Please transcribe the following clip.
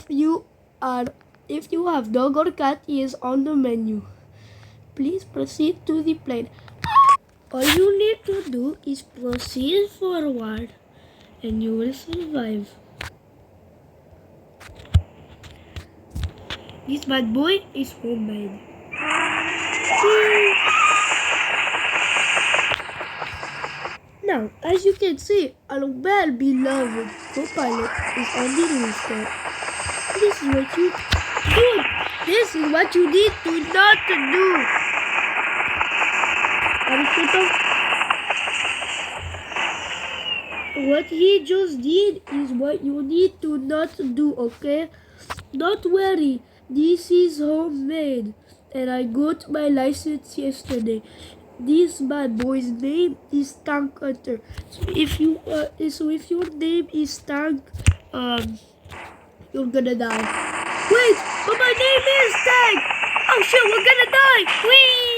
you are if you have dog or cat, he is on the menu. Please proceed to the plane. All you need to do is proceed forward and you will survive. This bad boy is homemade. Now, as you can see, our well-beloved co-pilot is on the rooftop. This is what you do. This is what you need to not do. What he just did is what you need to not do, okay? Don't worry, this is homemade, and I got my license yesterday. This bad boy's name is Tank Hunter. So if your name is Tank, you're gonna die. Wait, but my name is Tank. Oh shit, we're gonna die. Whee!